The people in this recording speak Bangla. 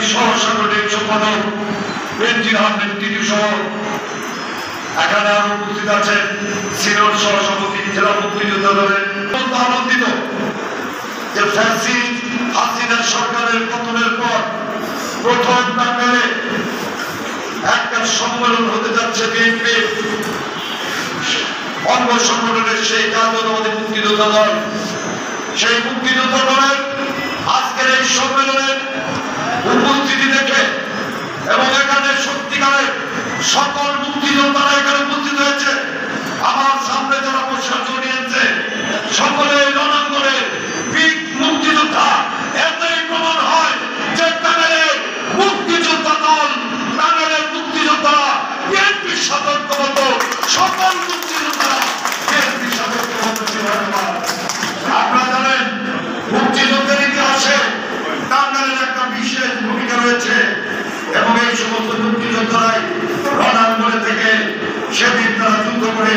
সংগ্রামী সহসাংগঠনিক সম্পাদক বেনজির আহমেদ টিটু সহ এখানে আরো উপস্থিত আছেন সিনিয়র সহসভাপতি জেলা মুক্তিযোদ্ধা দলের। আনন্দিত যে ফ্যাসিস্ট হাসিনা সরকারের পতনের পর প্রথম টাঙ্গাইলে একটা সম্মেলন হতে যাচ্ছে বিএনপি অঙ্গ সংগঠনের সেই জাতীয়তাবাদী মুক্তিযোদ্ধা দল। সেই মুক্তিযোদ্ধা দলের আজকের এই সম্মেলনের উপস্থিতি দেখে এবং এখানে সত্যিকারের সকল মুক্তিযোদ্ধারা এখানে উপস্থিত হয়েছে। আমার সামনে যারা বসে জড়িয়েছে সকলে রণাঙ্গনে বীর মুক্তিযোদ্ধা। এতেই প্রমাণ হয় যে টাঙ্গাইলের মুক্তিযোদ্ধা দল, টাঙ্গাইলের মুক্তিযোদ্ধারা বিএনপির সতর্কবদ্ধ, সকল মুক্তিযোদ্ধারা বিএনপির সতর্কবদ্ধ ছিল। আপনারা জানেন মুক্তিযুদ্ধের ইতিহাসে টাঙ্গাইলের একটা বিশেষ ভূমিকা রয়েছে এবং এই সমস্ত মুক্তিযোদ্ধারাই রণাঙ্গনে থেকে সেদিন তারা যুদ্ধ করে